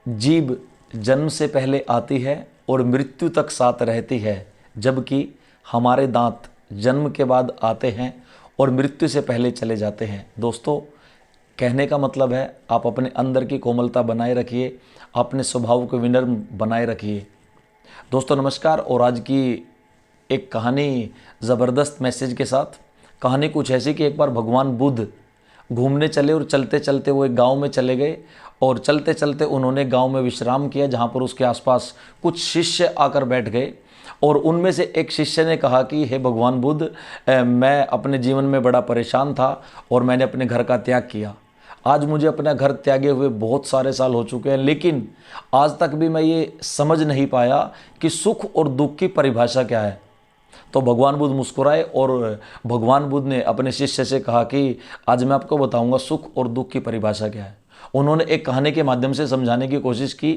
जीभ जन्म से पहले आती है और मृत्यु तक साथ रहती है, जबकि हमारे दांत जन्म के बाद आते हैं और मृत्यु से पहले चले जाते हैं। दोस्तों, कहने का मतलब है आप अपने अंदर की कोमलता बनाए रखिए, अपने स्वभाव को विनम्र बनाए रखिए। दोस्तों नमस्कार। और आज की एक कहानी ज़बरदस्त मैसेज के साथ। कहानी कुछ ऐसी कि एक बार भगवान बुद्ध घूमने चले और चलते चलते वो एक गांव में चले गए और चलते चलते उन्होंने गांव में विश्राम किया, जहां पर उसके आसपास कुछ शिष्य आकर बैठ गए। और उनमें से एक शिष्य ने कहा कि हे भगवान बुद्ध, मैं अपने जीवन में बड़ा परेशान था और मैंने अपने घर का त्याग किया। आज मुझे अपना घर त्यागे हुए बहुत सारे साल हो चुके हैं, लेकिन आज तक भी मैं ये समझ नहीं पाया कि सुख और दुख की परिभाषा क्या है। तो भगवान बुद्ध मुस्कुराए और भगवान बुद्ध ने अपने शिष्य से कहा कि आज मैं आपको बताऊंगा सुख और दुख की परिभाषा क्या है। उन्होंने एक कहानी के माध्यम से समझाने की कोशिश की।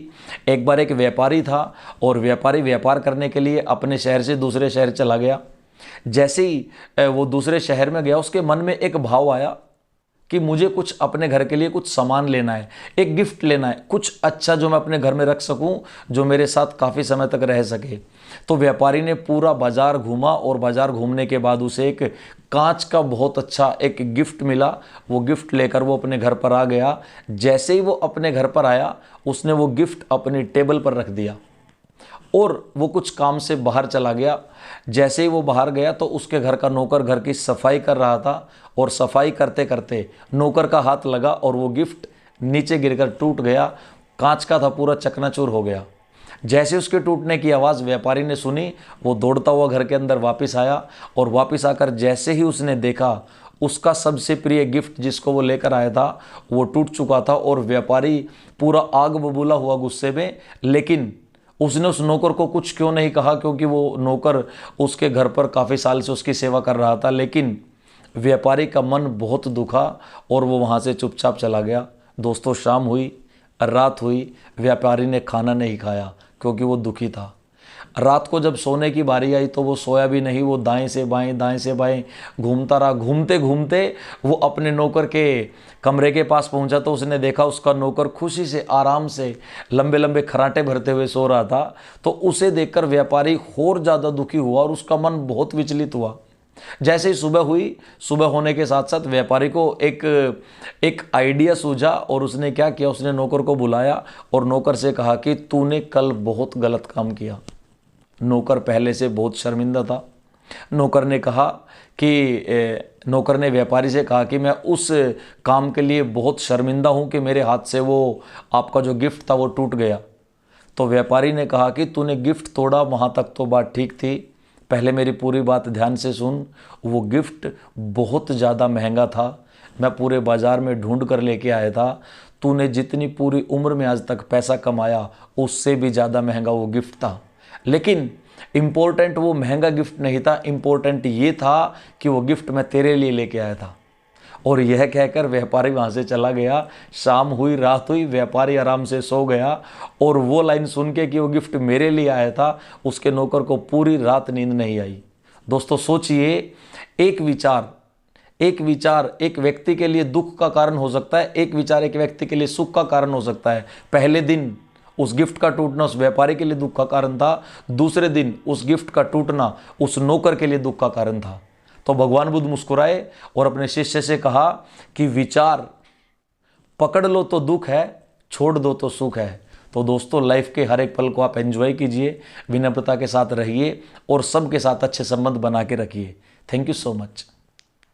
एक बार एक व्यापारी था और व्यापारी व्यापार करने के लिए अपने शहर से दूसरे शहर चला गया। जैसे ही वो दूसरे शहर में गया, उसके मन में एक भाव आया कि मुझे कुछ अपने घर के लिए कुछ सामान लेना है, एक गिफ्ट लेना है, कुछ अच्छा जो मैं अपने घर में रख सकूं, जो मेरे साथ काफ़ी समय तक रह सके। तो व्यापारी ने पूरा बाजार घूमा और बाजार घूमने के बाद उसे एक कांच का बहुत अच्छा एक गिफ्ट मिला। वो गिफ्ट लेकर वो अपने घर पर आ गया। जैसे ही वो अपने घर पर आया, उसने वो गिफ्ट अपनी टेबल पर रख दिया और वो कुछ काम से बाहर चला गया। जैसे ही वो बाहर गया तो उसके घर का नौकर घर की सफाई कर रहा था और सफाई करते करते नौकर का हाथ लगा और वो गिफ्ट नीचे गिरकर टूट गया। कांच का था, पूरा चकनाचूर हो गया। जैसे उसके टूटने की आवाज़ व्यापारी ने सुनी, वो दौड़ता हुआ घर के अंदर वापस आया और वापस आकर जैसे ही उसने देखा, उसका सबसे प्रिय गिफ्ट जिसको वो लेकर आया था वो टूट चुका था। और व्यापारी पूरा आग बबूला हुआ गुस्से में, लेकिन उसने उस नौकर को कुछ क्यों नहीं कहा, क्योंकि वो नौकर उसके घर पर काफ़ी साल से उसकी सेवा कर रहा था। लेकिन व्यापारी का मन बहुत दुखा और वो वहाँ से चुपचाप चला गया। दोस्तों, शाम हुई, रात हुई, व्यापारी ने खाना नहीं खाया क्योंकि वो दुखी था। रात को जब सोने की बारी आई तो वो सोया भी नहीं, वो दाएं से बाएं घूमता रहा। घूमते घूमते वो अपने नौकर के कमरे के पास पहुंचा तो उसने देखा उसका नौकर खुशी से आराम से लंबे लंबे खर्राटे भरते हुए सो रहा था। तो उसे देखकर व्यापारी और ज़्यादा दुखी हुआ और उसका मन बहुत विचलित हुआ। जैसे ही सुबह हुई, सुबह होने के साथ साथ व्यापारी को एक आइडिया सूझा और उसने क्या किया, उसने नौकर को बुलाया और नौकर से कहा कि तूने कल बहुत गलत काम किया। नौकर पहले से बहुत शर्मिंदा था। नौकर ने व्यापारी से कहा कि मैं उस काम के लिए बहुत शर्मिंदा हूं कि मेरे हाथ से वो आपका जो गिफ्ट था वो टूट गया। तो व्यापारी ने कहा कि तूने गिफ्ट तोड़ा, वहां तक तो बात ठीक थी, पहले मेरी पूरी बात ध्यान से सुन। वो गिफ्ट बहुत ज़्यादा महंगा था, मैं पूरे बाजार में ढूंढ कर लेके आया था। तूने जितनी पूरी उम्र में आज तक पैसा कमाया उससे भी ज़्यादा महंगा वो गिफ्ट था। लेकिन इम्पोर्टेंट वो महंगा गिफ्ट नहीं था, इम्पोर्टेंट ये था कि वो गिफ्ट मैं तेरे लिए लेके आया था। और यह कहकर व्यापारी वहाँ से चला गया। शाम हुई, रात हुई, व्यापारी आराम से सो गया। और वो लाइन सुन के कि वो गिफ्ट मेरे लिए आया था, उसके नौकर को पूरी रात नींद नहीं आई। दोस्तों सोचिए, एक विचार एक व्यक्ति के लिए दुख का कारण हो सकता है, एक विचार एक व्यक्ति के लिए सुख का कारण हो सकता है। पहले दिन उस गिफ्ट का टूटना उस व्यापारी के लिए दुख का कारण था, दूसरे दिन उस गिफ्ट का टूटना उस नौकर के लिए दुख का कारण था। तो भगवान बुद्ध मुस्कुराए और अपने शिष्य से कहा कि विचार पकड़ लो तो दुख है, छोड़ दो तो सुख है। तो दोस्तों, लाइफ के हर एक पल को आप एंजॉय कीजिए, विनम्रता के साथ रहिए और सबके साथ अच्छे संबंध बना के रखिए। Thank you so much.